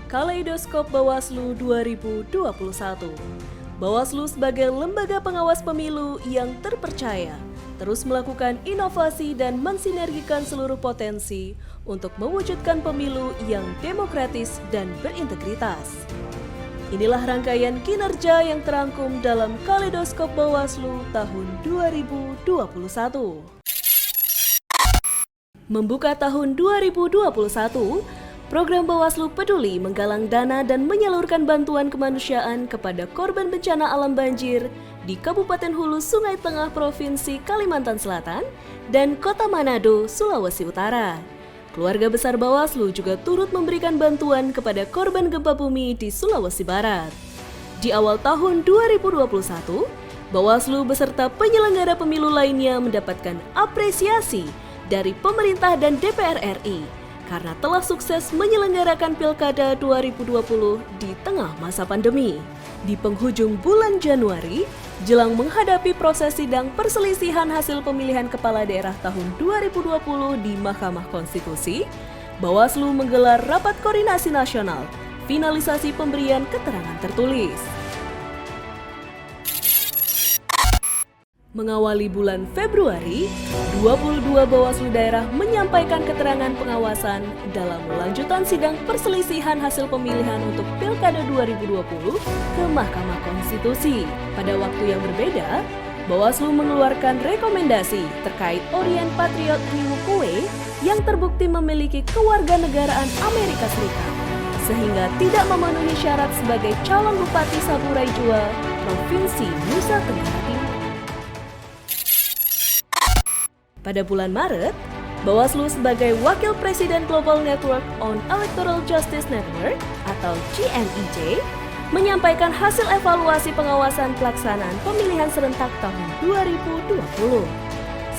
Kaleidoskop Bawaslu 2021. Bawaslu sebagai lembaga pengawas pemilu yang terpercaya, terus melakukan inovasi dan mensinergikan seluruh potensi untuk mewujudkan pemilu yang demokratis dan berintegritas. Inilah rangkaian kinerja yang terangkum dalam Kaleidoskop Bawaslu tahun 2021. Membuka tahun 2021, program Bawaslu Peduli menggalang dana dan menyalurkan bantuan kemanusiaan kepada korban bencana alam banjir di Kabupaten Hulu Sungai Tengah Provinsi Kalimantan Selatan dan Kota Manado, Sulawesi Utara. Keluarga besar Bawaslu juga turut memberikan bantuan kepada korban gempa bumi di Sulawesi Barat. Di awal tahun 2021, Bawaslu beserta penyelenggara pemilu lainnya mendapatkan apresiasi dari pemerintah dan DPR RI karena telah sukses menyelenggarakan Pilkada 2020 di tengah masa pandemi. Di penghujung bulan Januari, jelang menghadapi proses sidang perselisihan hasil pemilihan kepala daerah tahun 2020 di Mahkamah Konstitusi, Bawaslu menggelar rapat koordinasi nasional, finalisasi pemberian keterangan tertulis. Mengawali bulan Februari, 22 Bawaslu daerah menyampaikan keterangan pengawasan dalam lanjutan sidang perselisihan hasil pemilihan untuk Pilkada 2020 ke Mahkamah Konstitusi. Pada waktu yang berbeda, Bawaslu mengeluarkan rekomendasi terkait Orien Patriot Riwu Kue yang terbukti memiliki kewarganegaraan Amerika Serikat, sehingga tidak memenuhi syarat sebagai calon Bupati Saburai Jua, Provinsi Nusa Tenggara Timur. Pada bulan Maret, Bawaslu sebagai Wakil Presiden Global Network on Electoral Justice Network atau GNEJ menyampaikan hasil evaluasi pengawasan pelaksanaan pemilihan serentak tahun 2020.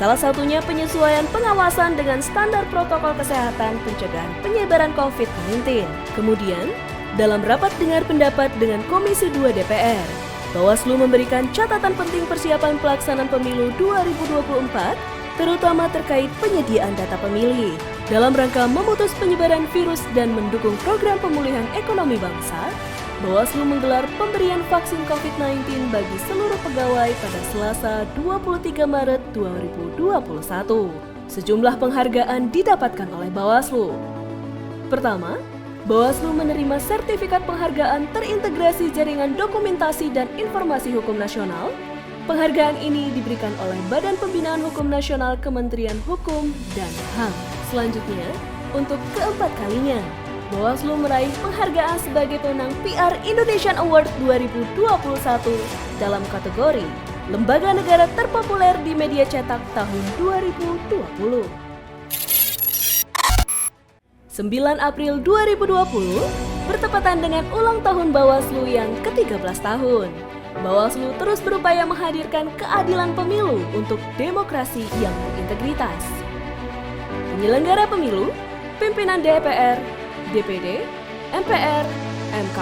Salah satunya penyesuaian pengawasan dengan standar protokol kesehatan pencegahan penyebaran COVID-19. Kemudian, dalam rapat dengar pendapat dengan Komisi 2 DPR, Bawaslu memberikan catatan penting persiapan pelaksanaan pemilu 2024 terutama terkait penyediaan data pemilih. Dalam rangka memutus penyebaran virus dan mendukung program pemulihan ekonomi bangsa, Bawaslu menggelar pemberian vaksin COVID-19 bagi seluruh pegawai pada Selasa 23 Maret 2021. Sejumlah penghargaan didapatkan oleh Bawaslu. Pertama, Bawaslu menerima sertifikat penghargaan terintegrasi jaringan dokumentasi dan informasi hukum nasional. Penghargaan ini diberikan oleh Badan Pembinaan Hukum Nasional Kementerian Hukum dan HAM. Selanjutnya, untuk keempat kalinya, Bawaslu meraih penghargaan sebagai pemenang PR Indonesian Award 2021 dalam kategori Lembaga Negara Terpopuler di Media Cetak tahun 2020. 9 April 2020 bertepatan dengan ulang tahun Bawaslu yang ke-13 tahun. Bawaslu terus berupaya menghadirkan keadilan pemilu untuk demokrasi yang berintegritas. Penyelenggara pemilu, pimpinan DPR, DPD, MPR, MK,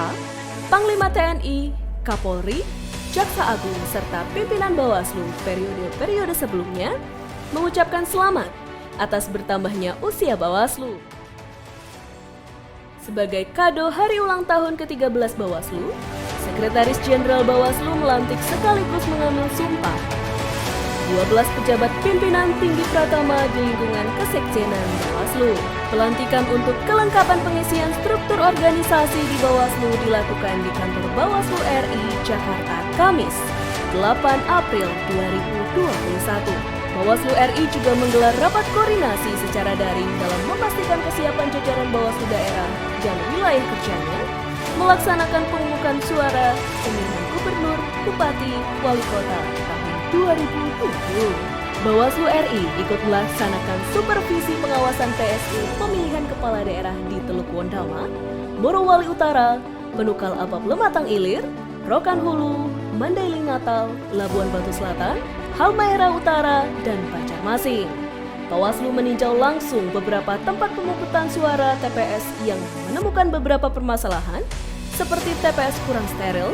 Panglima TNI, Kapolri, Jaksa Agung, serta pimpinan Bawaslu periode-periode sebelumnya mengucapkan selamat atas bertambahnya usia Bawaslu. Sebagai kado hari ulang tahun ke-13 Bawaslu, Sekretaris Jenderal Bawaslu melantik sekaligus mengambil sumpah 12 pejabat pimpinan tinggi pratama di lingkungan Kesekjenan Bawaslu. Pelantikan untuk kelengkapan pengisian struktur organisasi di Bawaslu dilakukan di kantor Bawaslu RI, Jakarta, Kamis, 8 April 2021. Bawaslu RI juga menggelar rapat koordinasi secara daring dalam memastikan kesiapan jajaran Bawaslu daerah dan wilayah kerjanya melaksanakan pemungutan suara pemilihan gubernur, bupati, wali kota tahun 2020. Bawaslu RI ikut melaksanakan supervisi pengawasan PSU pemilihan kepala daerah di Teluk Wondama, Morowali Utara, Penukal Apap Lematang Ilir, Rokan Hulu, Mandailing Natal, Labuan Batu Selatan, Halmahera Utara, dan Banjarmasin. Bawaslu meninjau langsung beberapa tempat pemungutan suara TPS yang menemukan beberapa permasalahan seperti TPS kurang steril,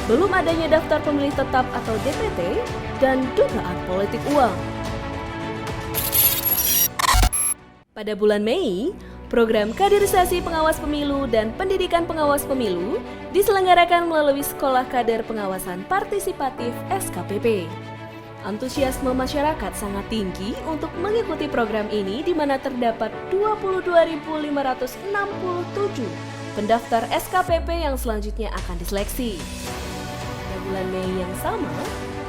belum adanya daftar pemilih tetap atau DPT, dan dugaan politik uang. Pada bulan Mei, program kaderisasi pengawas pemilu dan pendidikan pengawas pemilu diselenggarakan melalui Sekolah Kader Pengawasan Partisipatif (SKPP). Antusiasme masyarakat sangat tinggi untuk mengikuti program ini di mana terdapat 22.567 pendaftar SKPP yang selanjutnya akan diseleksi. Pada bulan Mei yang sama,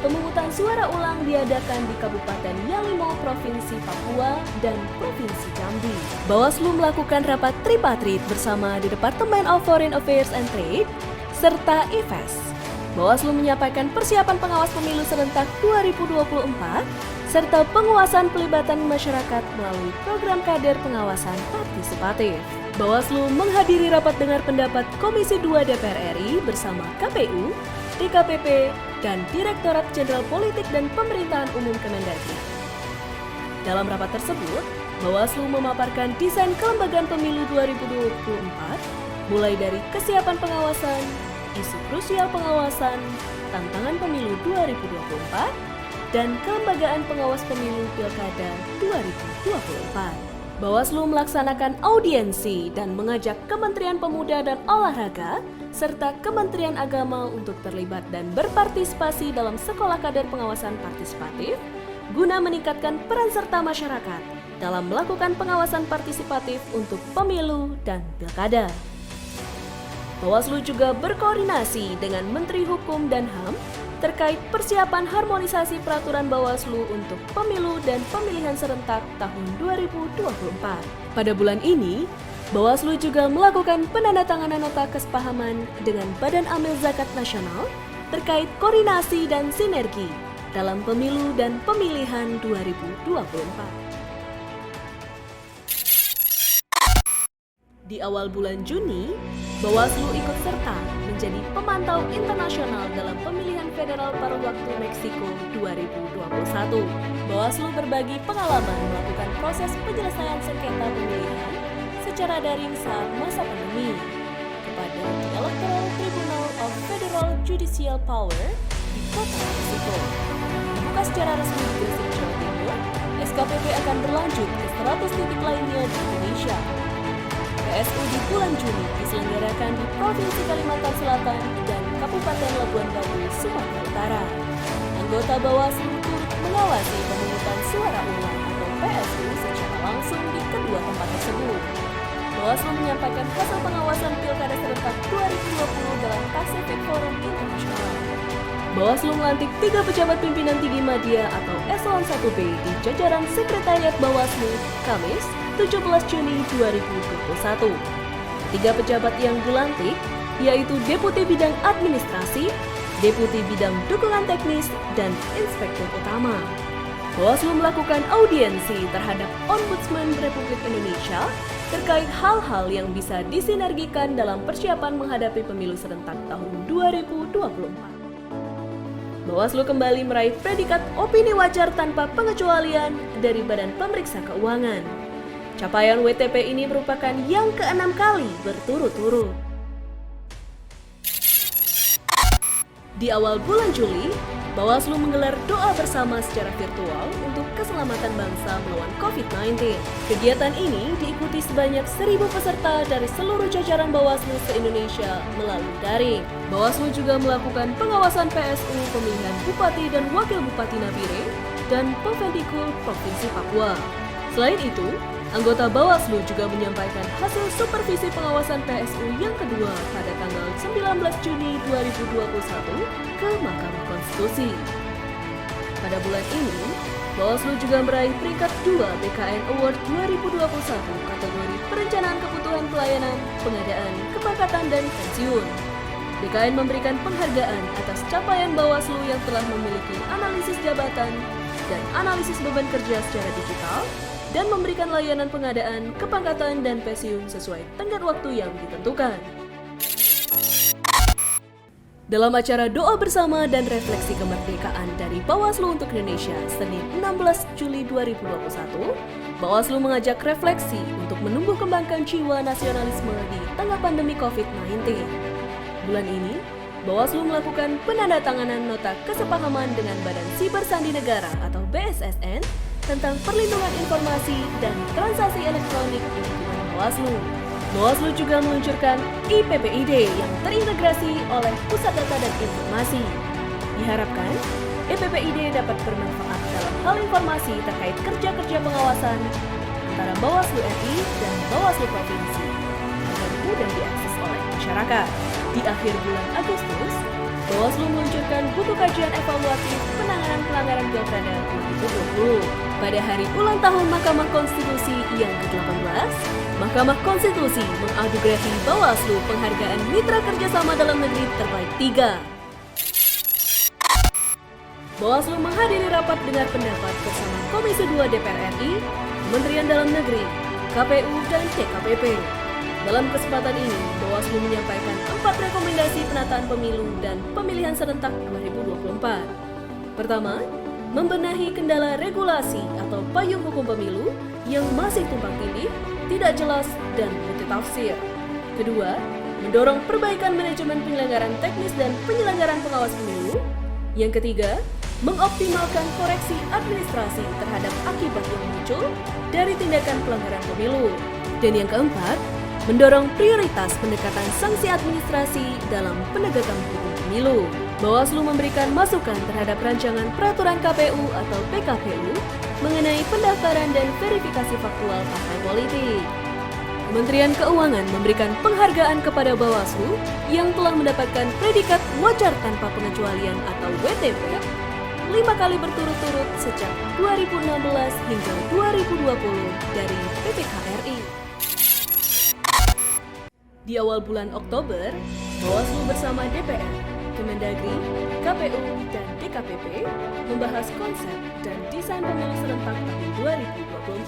pemungutan suara ulang diadakan di Kabupaten Yalimo, Provinsi Papua dan Provinsi Jambi. Bawaslu melakukan rapat tripartit bersama di Departemen of Foreign Affairs and Trade serta IFES. Bawaslu menyampaikan persiapan pengawas pemilu serentak 2024 serta penguasaan pelibatan masyarakat melalui program kader pengawasan partisipatif. Bawaslu menghadiri rapat dengar pendapat Komisi 2 DPR RI bersama KPU, DKPP, dan Direktorat Jenderal Politik dan Pemerintahan Umum Kemendagri. Dalam rapat tersebut, Bawaslu memaparkan desain kelembagaan pemilu 2024, mulai dari kesiapan pengawasan, isu krusial pengawasan, tantangan pemilu 2024, dan kelembagaan pengawas pemilu Pilkada 2024. Bawaslu melaksanakan audiensi dan mengajak Kementerian Pemuda dan Olahraga serta Kementerian Agama untuk terlibat dan berpartisipasi dalam Sekolah Kader Pengawasan Partisipatif guna meningkatkan peran serta masyarakat dalam melakukan pengawasan partisipatif untuk pemilu dan pilkada. Bawaslu juga berkoordinasi dengan Menteri Hukum dan HAM terkait persiapan harmonisasi peraturan Bawaslu untuk pemilu dan pemilihan serentak tahun 2024. Pada bulan ini, Bawaslu juga melakukan penandatanganan nota kesepahaman dengan Badan Amil Zakat Nasional terkait koordinasi dan sinergi dalam pemilu dan pemilihan 2024. Di awal bulan Juni, Bawaslu ikut serta menjadi pemantau internasional dalam pemilihan federal paruh waktu Meksiko 2021. Bawaslu berbagi pengalaman melakukan proses penyelesaian sengketa pemilihan secara daring saat masa pandemi kepada The Electoral Tribunal of Federal Judicial Power di kota Meksiko. Dibuka secara resmi di Gresik, Jawa Timur, SKPP akan berlanjut ke 100 titik lainnya di Indonesia. PSU di bulan Juni diselenggarakan di Provinsi Kalimantan Selatan dan Kabupaten Labuan Batu, Sumatera Utara. Anggota Bawaslu turut mengawasi pemungutan suara ulang atau PSU secara langsung di kedua tempat tersebut. Bawaslu menyampaikan hasil pengawasan Pilkada serentak 2020 dalam Pacific Forum Internasional. Bawaslu melantik 3 pejabat pimpinan tinggi media atau Eselon 1B di jajaran Sekretariat Bawaslu, Kamis, 17 Juni 2021. 3 pejabat yang dilantik yaitu Deputi Bidang Administrasi, Deputi Bidang Dukungan Teknis, dan Inspektur Utama. Bawaslu melakukan audiensi terhadap Ombudsman Republik Indonesia terkait hal-hal yang bisa disinergikan dalam persiapan menghadapi pemilu serentak tahun 2024. Bawaslu kembali meraih predikat opini wajar tanpa pengecualian dari Badan Pemeriksa Keuangan. Capaian WTP ini merupakan yang ke-6 kali berturut-turut. Di awal bulan Juli, Bawaslu menggelar doa bersama secara virtual untuk keselamatan bangsa melawan COVID-19. Kegiatan ini diikuti sebanyak 1.000 peserta dari seluruh jajaran Bawaslu se-Indonesia melalui daring. Bawaslu juga melakukan pengawasan PSU pemilihan Bupati dan Wakil Bupati Nabire dan Pemvendikul Provinsi Papua. Selain itu, anggota Bawaslu juga menyampaikan hasil supervisi pengawasan PSU yang kedua pada tanggal 19 Juni 2021 ke Mahkamah Konstitusi. Pada bulan ini, Bawaslu juga meraih peringkat 2 BKN Award 2021 kategori Perencanaan Kebutuhan Pelayanan, Pengadaan, Kepangkatan, dan Pensiun. BKN memberikan penghargaan atas capaian Bawaslu yang telah memiliki analisis jabatan dan analisis beban kerja secara digital, dan memberikan layanan pengadaan, kepangkatan, dan pensiun sesuai tenggat waktu yang ditentukan. Dalam acara doa bersama dan refleksi kemerdekaan dari Bawaslu untuk Indonesia, Senin 16 Juli 2021, Bawaslu mengajak refleksi untuk menumbuh kembangkan jiwa nasionalisme di tengah pandemi COVID-19. Bulan ini, Bawaslu melakukan penandatanganan nota kesepahaman dengan Badan Siber Sandi Negara atau BSSN tentang perlindungan informasi dan transaksi elektronik di lingkungan Bawaslu. Bawaslu juga meluncurkan IPPID yang terintegrasi oleh Pusat Data dan Informasi. Diharapkan, IPPID dapat bermanfaat dalam hal informasi terkait kerja-kerja pengawasan antara Bawaslu RI dan Bawaslu Provinsi agar mudah diakses oleh masyarakat. Di akhir bulan Agustus, Bawaslu meluncurkan buku kajian evaluatif penanganan pelanggaran Pilkada 2020. Pada hari ulang tahun Mahkamah Konstitusi yang ke-18, Mahkamah Konstitusi menganugerahi Bawaslu penghargaan Mitra Kerjasama Dalam Negeri Terbaik 3. Bawaslu menghadiri rapat dengar pendapat bersama Komisi 2 DPR RI, Kementerian Dalam Negeri, KPU, dan DKPP. Dalam kesempatan ini, Bawaslu menyampaikan 4 rekomendasi penataan pemilu dan pemilihan serentak 2024. Pertama, membenahi kendala regulasi atau payung hukum pemilu yang masih tumpang tindih, tidak jelas, dan multitafsir. Kedua, mendorong perbaikan manajemen penyelenggaraan teknis dan penyelenggaraan pengawas pemilu. Yang ketiga, mengoptimalkan koreksi administrasi terhadap akibat yang muncul dari tindakan pelanggaran pemilu. Dan yang keempat, mendorong prioritas pendekatan sanksi administrasi dalam penegakan hukum pemilu. Bawaslu memberikan masukan terhadap rancangan peraturan KPU atau PKPU mengenai pendaftaran dan verifikasi faktual partai politik. Kementerian Keuangan memberikan penghargaan kepada Bawaslu yang telah mendapatkan predikat wajar tanpa pengecualian atau WTP 5 kali berturut-turut sejak 2016 hingga 2020 dari PPK RI. Di awal bulan Oktober, Bawaslu bersama DPR, Kemendagri, KPU, dan DKPP membahas konsep dan desain pemilu serentak tahun 2024.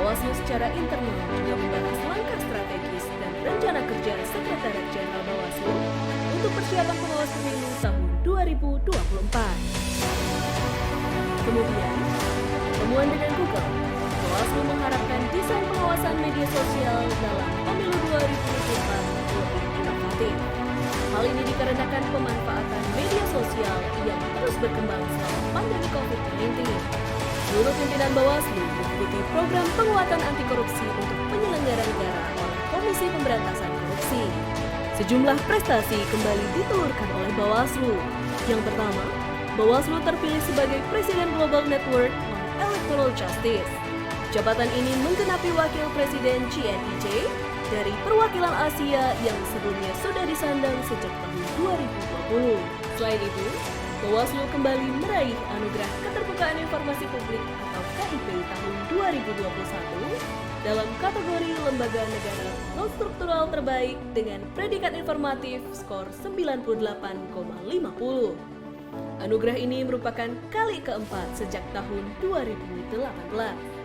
Bawaslu secara internal juga membahas langkah strategis dan rencana kerja Sekretariat Jenderal Bawaslu untuk persiapan pengawas pemilu tahun 2024. Kemudian, pertemuan dengan Google, Bawaslu mengharapkan desain pengawasan media sosial dalam pemilu 2024 lebih inovatif. Hal ini dikarenakan pemanfaatan media sosial yang terus berkembang selama pandemi COVID-19. Seluruh pimpinan Bawaslu mengikuti program penguatan anti korupsi untuk penyelenggara negara oleh Komisi Pemberantasan Korupsi. Sejumlah prestasi kembali ditelurkan oleh Bawaslu. Yang pertama, Bawaslu terpilih sebagai Presiden Global Network on Electoral Justice. Jabatan ini menggenapi Wakil Presiden GNIJ dari perwakilan Asia yang sebelumnya sudah disandang sejak tahun 2020. Selain itu, Bawaslu kembali meraih Anugerah Keterbukaan Informasi Publik atau KIP tahun 2021 dalam kategori Lembaga Negara Non-Struktural Terbaik dengan predikat informatif skor 98,50. Anugerah ini merupakan kali keempat sejak tahun 2018.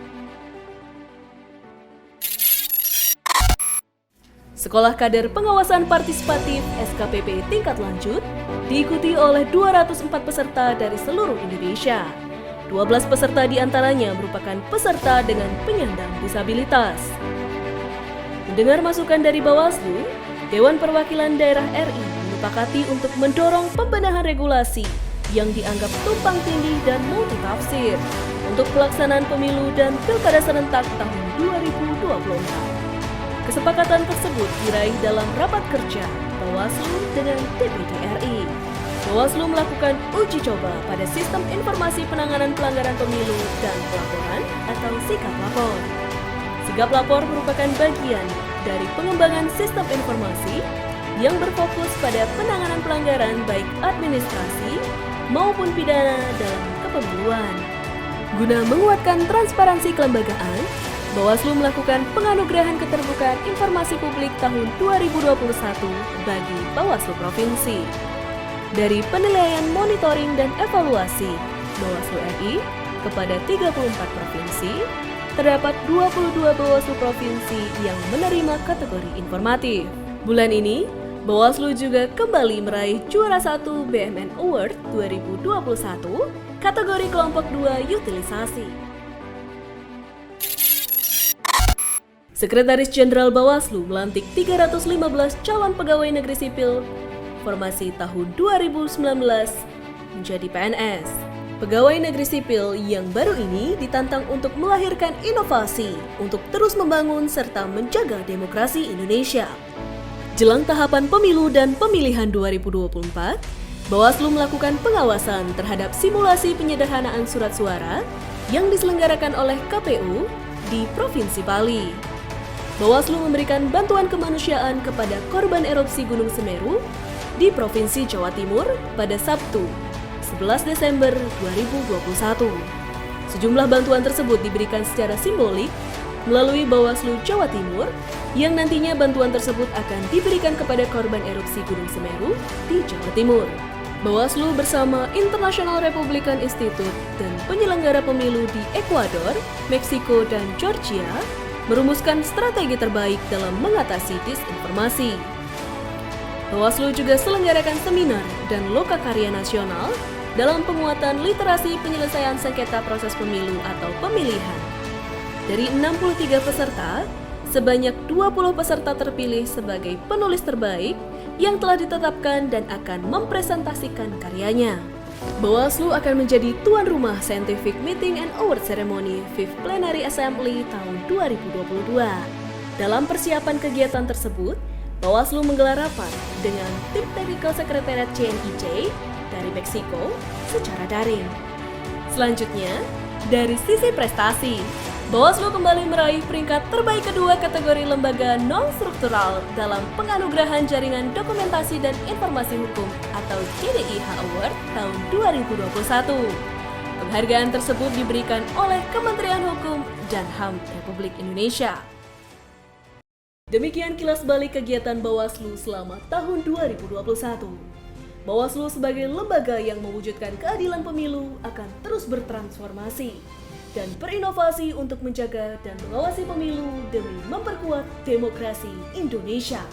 Sekolah Kader Pengawasan Partisipatif SKPP tingkat lanjut diikuti oleh 204 peserta dari seluruh Indonesia. 12 peserta diantaranya merupakan peserta dengan penyandang disabilitas. Mendengar masukan dari Bawaslu, Dewan Perwakilan Daerah RI menyepakati untuk mendorong pembenahan regulasi yang dianggap tumpang tindih dan multitafsir untuk pelaksanaan pemilu dan pilkada serentak tahun 2024. Kesepakatan tersebut diraih dalam rapat kerja Bawaslu dengan DPD RI. Bawaslu melakukan uji coba pada Sistem Informasi Penanganan Pelanggaran Pemilu dan Pelaporan atau SIKAP Lapor. SIKAP Lapor merupakan bagian dari pengembangan sistem informasi yang berfokus pada penanganan pelanggaran baik administrasi maupun pidana dalam kepemiluan. Guna menguatkan transparansi kelembagaan, Bawaslu melakukan penganugerahan keterbukaan informasi publik tahun 2021 bagi Bawaslu Provinsi. Dari penilaian monitoring dan evaluasi Bawaslu RI kepada 34 provinsi, terdapat 22 Bawaslu Provinsi yang menerima kategori informatif. Bulan ini, Bawaslu juga kembali meraih juara 1 BMN Award 2021 kategori kelompok 2 utilisasi. Sekretaris Jenderal Bawaslu melantik 315 calon pegawai negeri sipil formasi tahun 2019 menjadi PNS. Pegawai negeri sipil yang baru ini ditantang untuk melahirkan inovasi untuk terus membangun serta menjaga demokrasi Indonesia. Jelang tahapan pemilu dan pemilihan 2024, Bawaslu melakukan pengawasan terhadap simulasi penyederhanaan surat suara yang diselenggarakan oleh KPU di Provinsi Bali. Bawaslu memberikan bantuan kemanusiaan kepada korban erupsi Gunung Semeru di Provinsi Jawa Timur pada Sabtu, 11 Desember 2021. Sejumlah bantuan tersebut diberikan secara simbolik melalui Bawaslu Jawa Timur yang nantinya bantuan tersebut akan diberikan kepada korban erupsi Gunung Semeru di Jawa Timur. Bawaslu bersama International Republican Institute dan penyelenggara pemilu di Ekuador, Meksiko, dan Georgia merumuskan strategi terbaik dalam mengatasi disinformasi. Bawaslu juga selenggarakan seminar dan lokakarya nasional dalam penguatan literasi penyelesaian sengketa proses pemilu atau pemilihan. Dari 63 peserta, sebanyak 20 peserta terpilih sebagai penulis terbaik yang telah ditetapkan dan akan mempresentasikan karyanya. Bawaslu akan menjadi tuan rumah Scientific Meeting and Award Ceremony 5th Plenary Assembly tahun 2022. Dalam persiapan kegiatan tersebut, Bawaslu menggelar rapat dengan tim Technical Secretariat CNIJ dari Meksiko secara daring. Selanjutnya, dari sisi prestasi, Bawaslu kembali meraih peringkat terbaik kedua kategori lembaga non-struktural dalam penganugerahan Jaringan Dokumentasi dan Informasi Hukum atau JDIH Award tahun 2021. Penghargaan tersebut diberikan oleh Kementerian Hukum dan HAM Republik Indonesia. Demikian kilas balik kegiatan Bawaslu selama tahun 2021. Bawaslu sebagai lembaga yang mewujudkan keadilan pemilu akan terus bertransformasi dan berinovasi untuk menjaga dan mengawasi pemilu demi memperkuat demokrasi Indonesia.